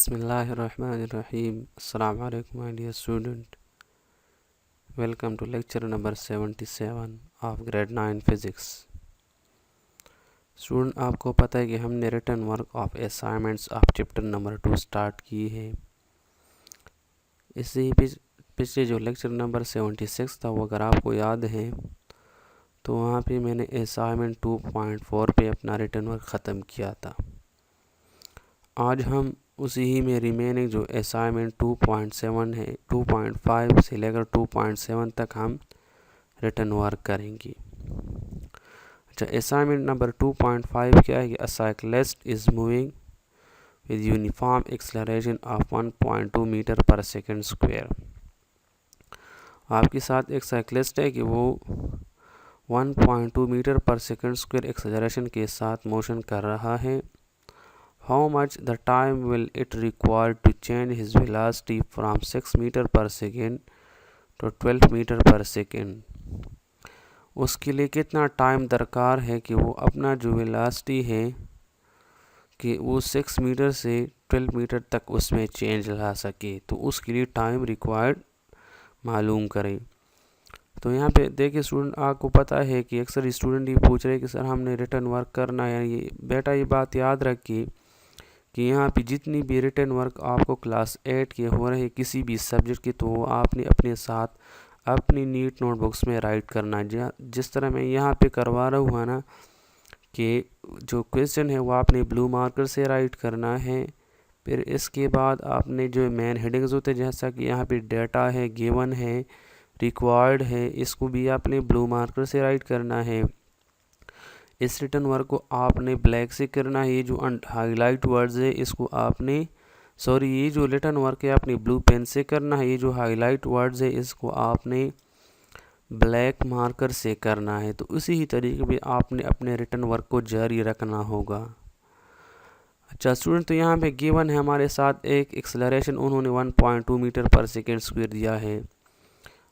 Bismillahirrahmanirrahim. Assalamu alaikum my dear student. Welcome to lecture number 77 of grade 9 physics. Student आपको पता है कि हमने written work of assignments of chapter number 2 start की है। इससे ही पिछले जो लेक्चर नंबर 76 था वो अगर आपको याद है तो वहाँ पे मैंने असाइनमेंट 2.4 पे अपना रिटर्न वर्क ख़त्म किया था। आज हम उसी ही में रिमेनिंग जो असाइनमेंट 2.7 है 2.5 से लेकर 2.7 तक हम रिटर्न वर्क करेंगे। अच्छा, असाइनमेंट नंबर 2.5 क्या है कि a cyclist is moving with uniform acceleration of 1.2 metre per second square. आपके साथ एक साइक्लिस्ट है कि वो 1.2 metre per second square acceleration के साथ मोशन कर रहा है। How much the time will it require to change his velocity from 6 meter per second to 12 meter per second? उसके लिए कितना टाइम दरकार है कि वो अपना जो वेलोसिटी है कि वो 6 मीटर से 12 मीटर तक उसमें चेंज ला सके, तो उसके लिए टाइम रिक्वायर्ड मालूम करें। तो यहाँ पे देखिए स्टूडेंट, आपको पता है कि अक्सर स्टूडेंट ये पूछ रहे हैं कि सर हमने रिटर्न वर्क करना है। ये बेटा ये बात याद रखिए कि यहाँ पे जितनी भी रिटर्न वर्क आपको क्लास 8 के हो रहे किसी भी सब्जेक्ट के, तो वो आपने अपने साथ अपनी नीट नोटबुक्स में राइट करना है। जिस तरह मैं यहाँ पे करवा रहा हूँ ना कि जो क्वेश्चन है वो आपने ब्लू मार्कर से राइट करना है। फिर इसके बाद आपने जो मेन हेडिंग्स होते हैं, जैसा कि यहाँ पे डेटा है, गिवन है, रिक्वायर्ड है, इसको भी आपने ब्लू मार्कर से राइट करना है। इस रिटर्न वर्क को आपने ब्लैक से करना है। ये जो हाईलाइट वर्ड्स है इसको आपने ये जो रिटर्न वर्क है आपने ब्लू पेन से करना है। ये जो हाईलाइट वर्ड्स है इसको आपने ब्लैक मार्कर से करना है। तो उसी ही तरीके से आपने अपने रिटर्न वर्क को जारी रखना होगा। अच्छा स्टूडेंट, तो यहाँ पे गिवन है हमारे साथ एक एक्सेलरेशन, उन्होंने 1.2 मीटर पर सेकेंड स्क्वायर दिया है।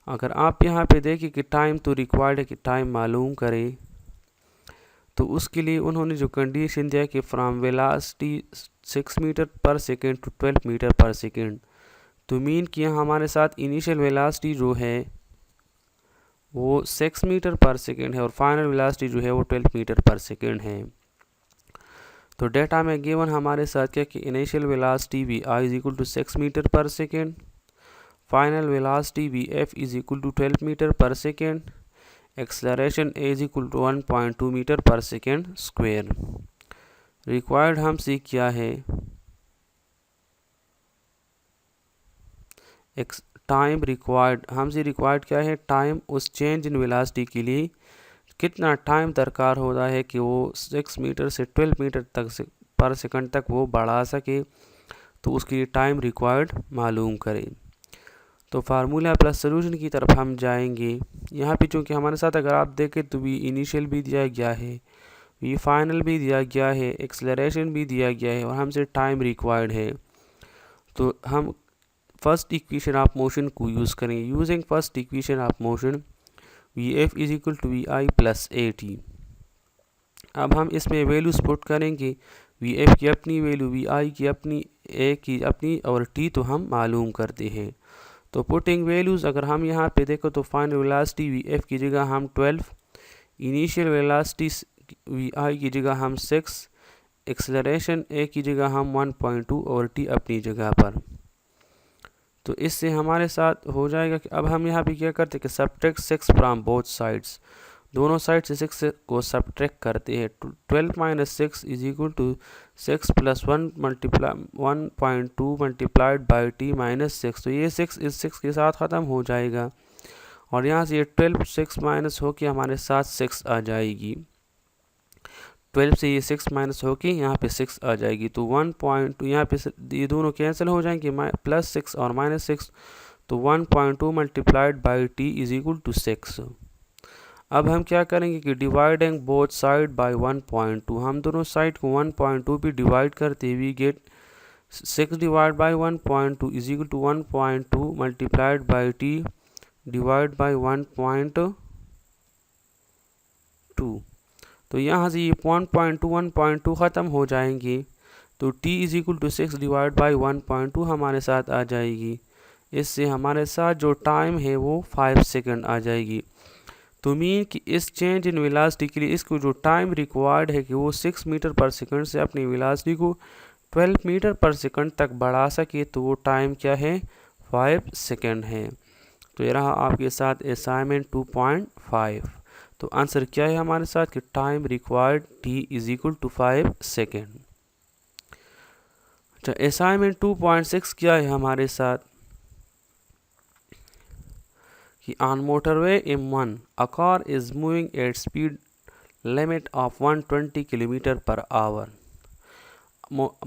अगर आप यहाँ पे देखिए कि टाइम तो रिक्वायर्ड है कि टाइम मालूम करें, तो उसके लिए उन्होंने जो कंडीशन दिया कि from velocity 6 metre per second to 12 metre per second, तो मीन कि यहाँ हमारे साथ इनिशियल वेलोसिटी जो है वो 6 मीटर पर सेकेंड है और फाइनल वेलोसिटी जो है वो 12 मीटर पर सेकेंड है। तो डेटा में गिवन हमारे साथ क्या कि initial velocity we I is equal to 6 metre per second, final velocity V F is equal to 12 metre per second, acceleration A is equal to 1.2 metre per second square. Required हमसे क्या है, time required हमसे required क्या है, time उस change in velocity के लिए कितना टाइम दरकार होता है कि वो 6 मीटर से 12 मीटर तक पर सेकंड तक वो बढ़ा सके, तो उसके लिए टाइम रिक्वायर्ड मालूम करें। तो फार्मूला प्लस सोल्यूशन की तरफ हम जाएंगे। यहाँ पे चूँकि हमारे साथ अगर आप देखें तो वी इनिशियल भी दिया गया है, वी फाइनल भी दिया गया है, एक्सेलरेशन भी दिया गया है और हमसे टाइम रिक्वायर्ड है। तो हम फर्स्ट इक्वेशन ऑफ मोशन को यूज़ करेंगे। Using first equation of motion v F is equal to we I plus a t. अब हम इसमें वैल्यूज पुट करेंगे, वी एफ की अपनी वैल्यू, वी आई की अपनी, ए की अपनी और टी तो हम मालूम करते हैं। तो पुटिंग वैल्यूज़ अगर हम यहाँ पे देखो तो फाइनल वेलोसिटी वी एफ की जगह हम 12, इनिशियल वेलोसिटी वी आई की जगह हम 6, एक्सेलरेशन ए की जगह हम 1.2 और टी अपनी जगह पर। तो इससे हमारे साथ हो जाएगा कि अब हम यहाँ पे क्या करते हैं कि सब्ट्रैक्ट 6 फ्रॉम बोथ साइड्स, दोनों साइड से 6 को सब्ट्रैक्ट करते हैं। 12 minus 6 is equal to 6 plus 1 1.2 multiplied by t minus 6। तो ये 6 इस 6 के साथ ख़त्म हो जाएगा और यहाँ से ये 12 6 माइनस हो के हमारे साथ 6 आ जाएगी। 12 से ये 6 माइनस हो के यहाँ पे 6 आ जाएगी। तो 1.2 यहाँ पे ये दोनों कैंसिल हो जाएंगे, प्लस 6 और माइनस 6, तो 1.2 multiplied by t is equal to 6। अब हम क्या करेंगे कि डिवाइडिंग बोथ साइड बाय 1.2, हम दोनों साइड को 1.2 पे डिवाइड करते we get 6 divide by 1.2 is equal to 1.2 multiplied by t divide by 1.2। तो यहाँ से ये 1.2 ख़त्म हो जाएंगे। तो t is equal to 6 divide by 1.2 हमारे साथ आ जाएगी। इससे हमारे साथ जो टाइम है वो 5 सेकंड आ जाएगी। तो मीन कि इस चेंज इन वेलोसिटी के लिए इसको जो टाइम रिक्वायर्ड है कि वो 6 मीटर पर सेकंड से अपनी वेलोसिटी को 12 मीटर पर सेकंड तक बढ़ा सके, तो वो टाइम क्या है, 5 सेकंड है। तो ये रहा आपके साथ असाइनमेंट 2.5। तो आंसर क्या है हमारे साथ कि time required t is equal to 5 second. अच्छा, असाइनमेंट 2.6 क्या है हमारे साथ कि on motorway M1 a car is moving at speed limit of 120 kilometre per our.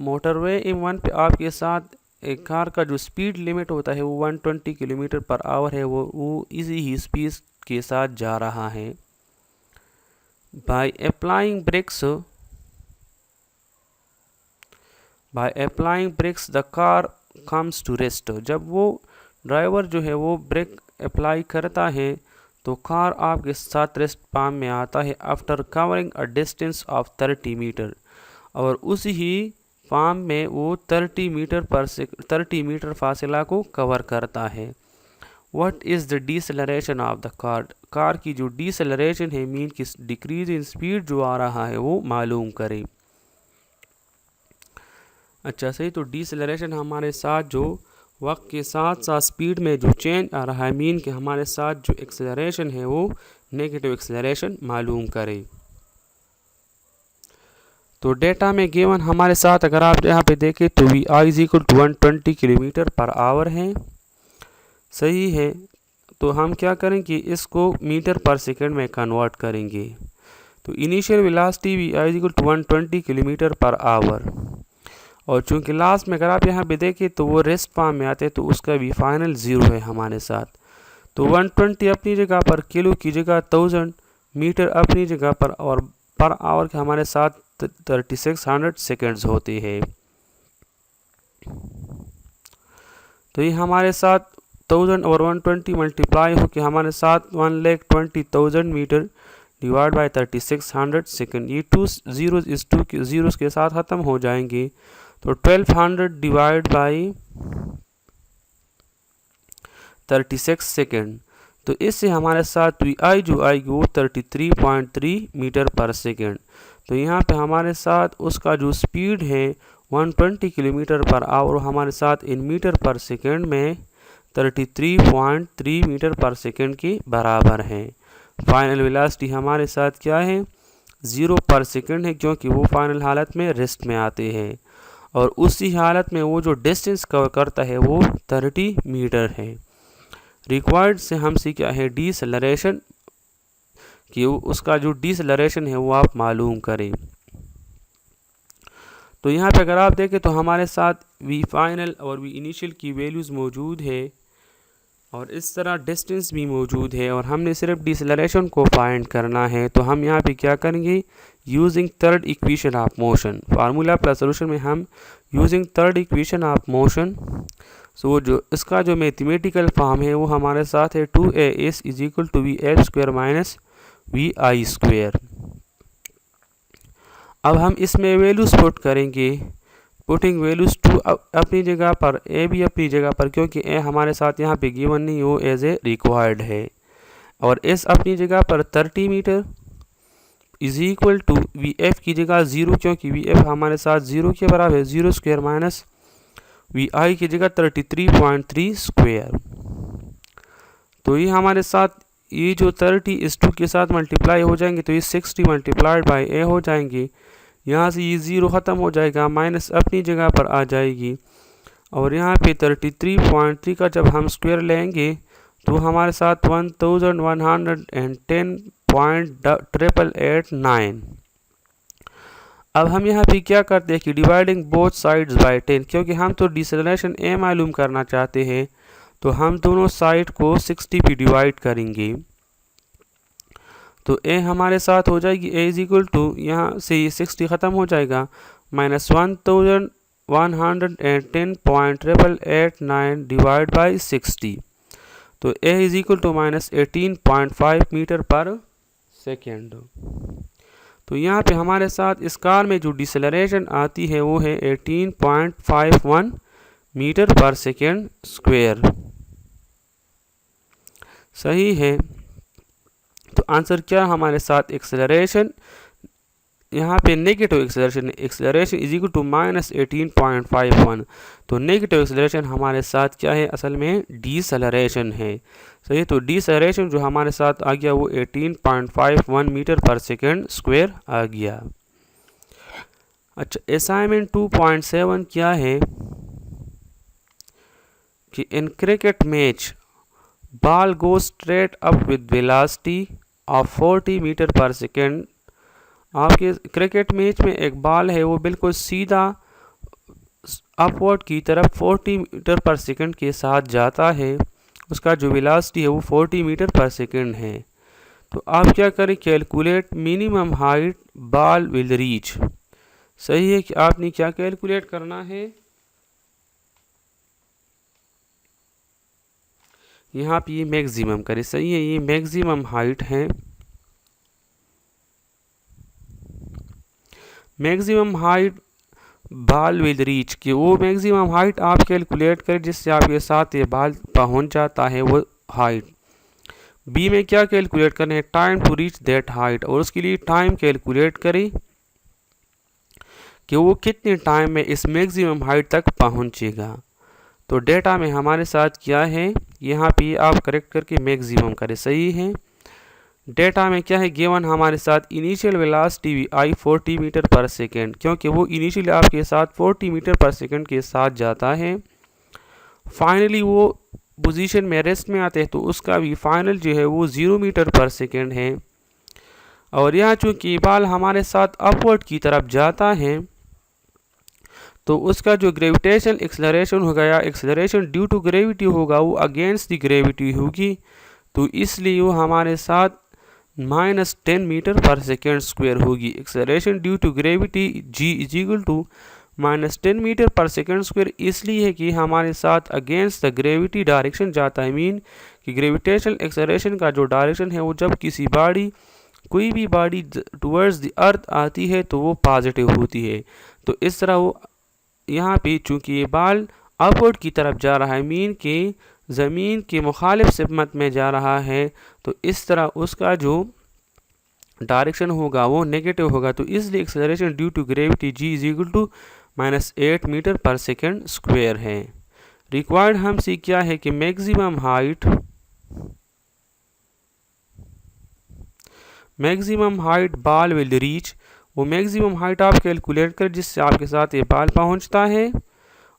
Motorway M1 पे आपके साथ एक कार का जो स्पीड लिमिट होता है वो 120 किलोमीटर पर आवर है, वो इसी ही स्पीड के साथ जा रहा है। By applying brakes the car comes to rest. जब वो ड्राइवर जो है वो ब्रेक अप्लाई करता है तो कार आपके साथ रेस्ट पाम में आता है after covering a distance of 30 metre, और उसी ही पाम में वो 30 मीटर फासला को कवर करता है। What is the deceleration of the car. Car की जो डिसेलरेशन है मीन कि डिक्रीज इन स्पीड जो आ रहा है वो मालूम करें। अच्छा सही, तो डिसेलरेशन हमारे साथ जो वक्त के साथ साथ स्पीड में जो चेंज आ रहा है मीन कि हमारे साथ जो एक्सेलरेशन है वो नेगेटिव एक्सेलरेशन मालूम करे। तो डेटा में गिवन हमारे साथ अगर आप यहाँ पे देखें तो v I is equal to 120 kilometre per hour है, सही है। तो हम क्या करेंगे, इसको मीटर पर सेकंड में कन्वर्ट करेंगे। तो initial velocity we I is equal to 120 kilometre per hour, और चूंकि लास्ट में अगर आप यहाँ पे देखें तो वो रेस्ट फॉर्म में आते हैं तो उसका भी फाइनल 0 है हमारे साथ। तो 120 अपनी जगह पर, किलो की जगह 1000, मीटर अपनी जगह पर आवर के हमारे साथ 3600 सेकेंड्स होते हैं। तो ये हमारे साथ 1000 और 120 मल्टीप्लाई होकर हमारे साथ 1,20,000 मीटर डिवाइड बाई 3600 सेकेंड। ये 2 जीरोस इस 2 जीरोस के साथ ख़त्म हो जाएंगे। तो 1200 डिवाइड बाई 36 सेकेंड, तो इससे हमारे साथ वी आई जो आएगी वो 33.3 मीटर पर सेकेंड। तो यहाँ पे हमारे साथ उसका जो स्पीड है 120 किलोमीटर पर आवर, हमारे साथ इन मीटर पर सेकेंड में 33.3 मीटर पर सेकेंड के बराबर है। फाइनल वेलोसिटी हमारे साथ क्या है, 0 पर सेकेंड है, क्योंकि वो फाइनल हालत में रेस्ट में आते हैं, और उसी हालत में वो जो डिस्टेंस कवर करता है वो 30 मीटर है। रिक्वायर्ड से हमसे क्या है, डिसेलरेशन, कि उसका जो डिसेलरेशन है वो आप मालूम करें। तो यहाँ पे अगर आप देखें तो हमारे साथ वी फाइनल और वी इनिशियल की वैल्यूज़ मौजूद है, और इस तरह डिस्टेंस भी मौजूद है, और हमने सिर्फ डिसेलरेशन को फाइंड करना है। तो हम यहाँ पे क्या करेंगे, using third equation of motion, formula plus solution में हम using third equation of motion. So जो इसका जो मैथमेटिकल फॉर्म है वो हमारे साथ है 2as is equal to v f square minus v i square. अब हम इसमें वैल्यूज पुट करेंगे, पुटिंग वैल्यूज 2 अपनी जगह पर, ए भी अपनी जगह पर, क्योंकि ए हमारे साथ यहाँ पे गिवन नहीं, वो एज ए रिक्वायर्ड है, और एस अपनी जगह पर 30 metre is equal to v f की जगह 0, क्योंकि वी एफ हमारे साथ 0 के बराबर है, 0 स्क्वायर माइनस वी आई की जगह 33.3 स्क्वायर। तो ये हमारे साथ ये जो 30 इस 2 के साथ मल्टीप्लाई हो जाएंगे, तो ये 60 मल्टीप्लाइड बाई ए हो जाएंगे। यहाँ से ये 0 ख़त्म हो जाएगा, माइनस अपनी जगह पर आ जाएगी, और यहाँ पे 33.3 का जब हम स्क्वायर लेंगे तो हमारे साथ 1110.889। अब हम यहाँ पे क्या करते हैं कि डिवाइडिंग बोथ साइड्स बाय 10, क्योंकि हम तो डिसेलरेशन ए मालूम करना चाहते हैं, तो हम दोनों साइड को 60 पे डिवाइड करेंगे। तो ए हमारे साथ हो जाएगी ए इज इक्वल टू, यहाँ से ये 60 ख़त्म हो जाएगा, माइनस 1110.889 डिवाइड बाई 60। तो A is equal to minus 18.5 metre per second. तो यहाँ पे हमारे साथ इस कार में जो डिसेलरेशन आती है वो है 18.51 मीटर पर सेकेंड स्क्वायर। सही है। तो आंसर क्या हमारे साथ एक्सेलरेशन, यहाँ पे negative acceleration, acceleration is equal to -18.51। तो नेगेटिव एक्सेलरेशन हमारे साथ क्या है, असल में डीसेलरेशन है। सही है। तो डीसेलरेशन जो हमारे साथ आ गया वो 18.51 मीटर पर सेकेंड स्क्वायर आ गया। अच्छा, असाइनमेंट 2.7 क्या है कि in cricket match ball go straight up with velocity of 40 metre per second. आपके क्रिकेट मैच में एक बॉल है वो बिल्कुल सीधा अपवर्ड की तरफ 40 मीटर पर सेकेंड के साथ जाता है। उसका जो वेलोसिटी है वो 40 मीटर पर सेकेंड है। तो आप क्या करें, calculate minimum height ball will reach. सही है कि आपने क्या कैलकुलेट करना है, यहाँ पे ये मैक्सिमम करें। सही है, ये मैक्सिमम हाइट है। Maximum height ball will reach कि वो मैक्सिमम हाइट आप कैलकुलेट करें जिससे आपके साथ ये बॉल पहुंच जाता है वो हाइट। बी में क्या कैलकुलेट करना है, time to reach that height, और उसके लिए टाइम कैलकुलेट करें कि वो कितने टाइम में इस मैक्सिमम हाइट तक पहुंचेगा। तो डेटा में हमारे साथ क्या है, यहाँ पे आप करेक्ट करके मैक्सिमम करें। सही है। डेटा में क्या है, गिवन हमारे साथ initial velocity we i 40 metre per second, क्योंकि वो इनिशियली आपके साथ 40 मीटर पर सेकेंड के साथ जाता है। फाइनली वो पोजीशन में रेस्ट में आते हैं तो उसका भी फाइनल जो है वो 0 मीटर पर सेकेंड है। और यहाँ चूंकि बॉल हमारे साथ अपवर्ड की तरफ जाता है तो उसका जो ग्रेविटेशन एक्सेलरेशन होगा या एक्सेलरेशन ड्यू टू ग्रेविटी होगा वो अगेंस्ट द ग्रेविटी होगी। तो इसलिए वो हमारे साथ -10 मीटर पर सेकेंड स्क्वायर होगी। Acceleration due to gravity g is equal to -10 metre per second square इसलिए है कि हमारे साथ अगेंस्ट द ग्रेविटी डायरेक्शन जाता है। मीन कि ग्रेविटेशनल एक्सेलरेशन का जो डायरेक्शन है वो जब किसी बॉडी, कोई भी बॉडी टुवर्ड्स द अर्थ आती है तो वो पॉजिटिव होती है। तो इस तरह वो यहाँ पे चूंकि ये बॉल अपवर्ड की तरफ जा रहा है, मीन के ज़मीन के मुखालिफ सिमत में जा रहा है, तो इस तरह उसका जो डायरेक्शन होगा वो नेगेटिव होगा। तो इसलिए acceleration due to gravity g is equal to -8 metre per second square है। रिक्वायर्ड हमसे क्या है कि maximum height ball will reach, वो मैक्सिमम हाइट आप कैलकुलेट कर जिससे आपके साथ ये बॉल पहुंचता है,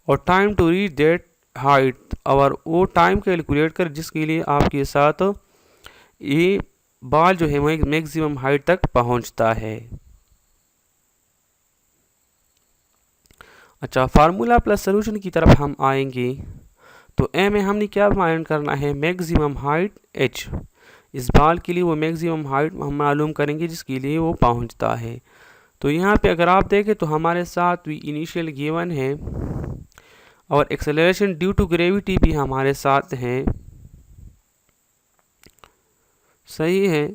और time to reach that height, और वो टाइम कैलकुलेट कर जिसके लिए आपके साथ ये बॉल जो है वो मैक्सिमम हाइट तक पहुंचता है। अच्छा, फार्मूला प्लस सॉल्यूशन की तरफ हम आएंगे। तो ए में हमने क्या फाइंड करना है, मैक्सिमम हाइट h। इस बॉल के लिए वो मैक्सिमम हाइट हम मालूम करेंगे जिसके लिए वो पहुंचता है। तो यहाँ पे अगर आप देखें तो हमारे साथ भी इनिशियल गिवन है और एक्सेलरेशन ड्यू टू ग्रेविटी भी हमारे साथ है। सही है।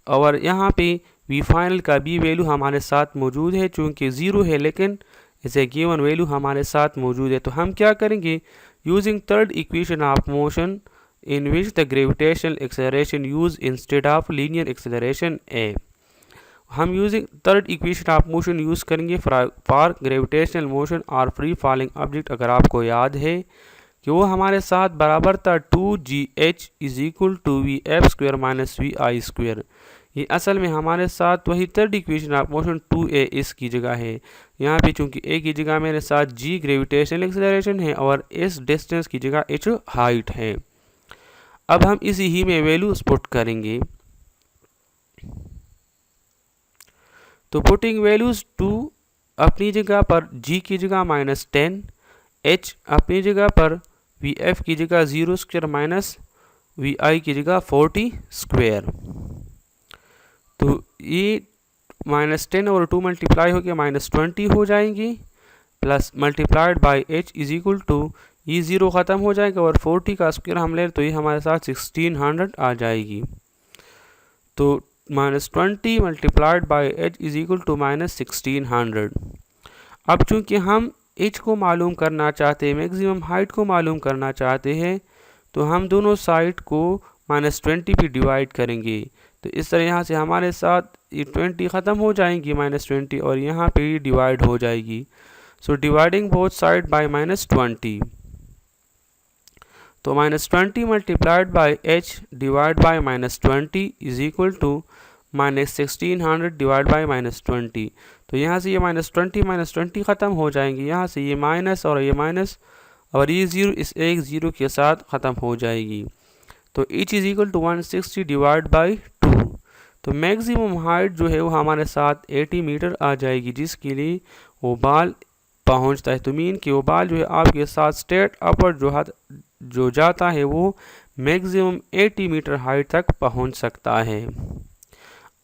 और यहाँ पे वी फाइनल का बी वैल्यू हमारे साथ मौजूद है, चूँकि 0 है लेकिन इसे गिवन वैल्यू हमारे साथ मौजूद है। तो हम क्या करेंगे, using third equation of motion in which the gravitational acceleration used instead of linear acceleration a, हम using third equation of motion use करेंगे फॉर ग्रेविटेशनल मोशन और फ्री फॉलिंग ऑब्जेक्ट। अगर आपको याद है कि वो हमारे साथ बराबर था 2gh is equal to vf² minus vi²। ये असल में हमारे साथ वही third equation of motion 2a इसकी जगह है। यहाँ पे चूंकि a की जगह मेरे साथ g ग्रेविटेशनल एक्सेलरेशन है और s डिस्टेंस की जगह h हाइट है। अब हम इसी ही में वैल्यू पुट करेंगे। तो पुटिंग वैल्यूज 2 अपनी जगह पर g की जगह -10, h अपनी जगह पर vf की जगह 0² माइनस vi की जगह 40²। तो ये -10 और 2 मल्टीप्लाई होकर -20 हो जाएंगी, plus multiplied by h is equal to ये 0 ख़त्म हो जाएगा और 40 का स्क्वायर हम ले तो ये हमारे साथ 1600 आ जाएगी। तो -20 multiplied by h is equal to -1600। अब चूंकि हम h को मालूम करना चाहते हैं, मैक्सिमम हाइट को मालूम करना चाहते हैं, तो हम दोनों साइड को -20 भी डिवाइड करेंगे। तो इस तरह यहाँ से हमारे साथ ये 20 ख़त्म हो जाएंगी -20 और यहाँ पे डिवाइड हो जाएगी। So dividing both side by -20, तो -20 multiplied by h divide by -20 is equal to -1600 divide by -20। तो यहाँ से ये -20 ख़त्म हो जाएंगी, यहाँ से ये माइनस और ये माइनस और ये ज़ीरो इस एक ज़ीरो के साथ ख़त्म हो जाएगी। तो h is equal to 160 divide by 2। तो मैक्सिमम हाइट जो है वो हमारे साथ 80 मीटर आ जाएगी, जिसके लिए वो बाल पहुंचता है। तो मीन कि वो बाल जो है आपके साथ स्ट्रेट अपवर्ड जो जाता है वो मैक्सिमम 80 मीटर हाइट तक पहुंच सकता है।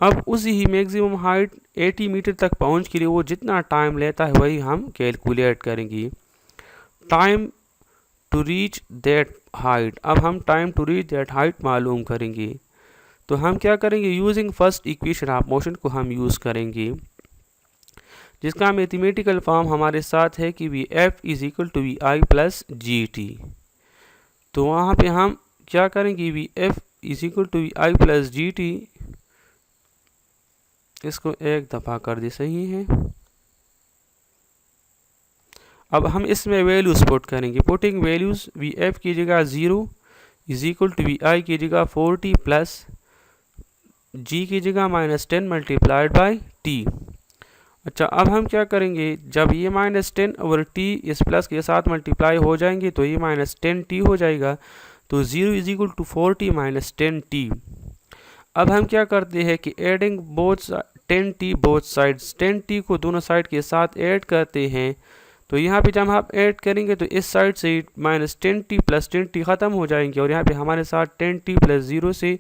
अब उसी ही मैक्सिमम हाइट 80 मीटर तक पहुंच के लिए वो जितना टाइम लेता है वही हम कैलकुलेट करेंगे। Time to reach that height, अब हम time to reach that height मालूम करेंगे। तो हम क्या करेंगे, using first equation of motion को हम यूज़ करेंगे, जिसका मैथमेटिकल फॉर्म हमारे साथ है कि V F is equal to we I plus G T. तो वहाँ पे हम क्या करेंगे, V F is equal to we I plus G T, इसको एक दफ़ा कर दे, सही है। अब हम इसमें वैल्यूज पुट करेंगे, पुटिंग वैल्यूज वी एफ की जगह 0 इज इक्वल टू वी आई की जगह 40 प्लस जी की जगह -10 मल्टीप्लाइड बाई टी। अच्छा, अब हम क्या करेंगे, जब ये -10 और टी इस प्लस के साथ मल्टीप्लाई हो जाएंगे तो ये -10t हो जाएगा। तो 0 इज इक्वल टू 40 -10t। अब हम क्या करते हैं कि adding both 10t both sides, 10t को दोनों साइड के साथ ऐड करते हैं। तो यहाँ पे जब आप ऐड करेंगे तो इस साइड से -10t प्लस 10t ख़त्म हो जाएंगे और यहाँ पे हमारे साथ 10t प्लस 0 से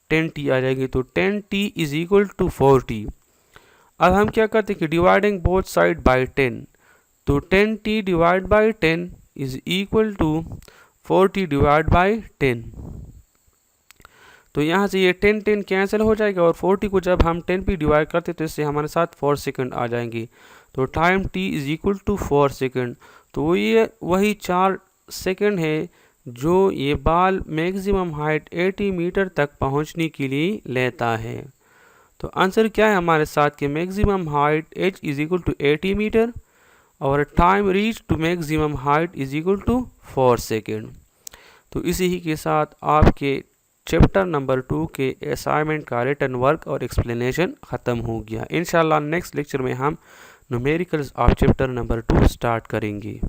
10t आ जाएगी। तो 10t इज इक्वल टू 40। अब हम क्या करते हैं कि डिवाइडिंग बोथ साइड बाय 10, तो 10t divide by 10 is equal to 40 divide by 10। तो यहाँ से ये 10 कैंसिल हो जाएगा और 40 को जब हम 10 पे डिवाइड करते तो इससे हमारे साथ 4 सेकंड आ जाएंगे। तो time t is equal to 4 second. तो ये वही 4 सेकंड है जो ये बाल मैक्सिमम हाइट 80 मीटर तक पहुँचने के लिए लेता है। तो आंसर क्या है हमारे साथ कि maximum height h is equal to 80 metre और time reach to maximum height is equal to 4 second. तो इसी ही के साथ आपके चैप्टर नंबर 2 के असाइनमेंट का रिटन वर्क और एक्सप्लेनेशन ख़त्म हो गया। इंशाल्लाह नेक्स्ट लेक्चर में हम numericals of chapter number 2 start करेंगे।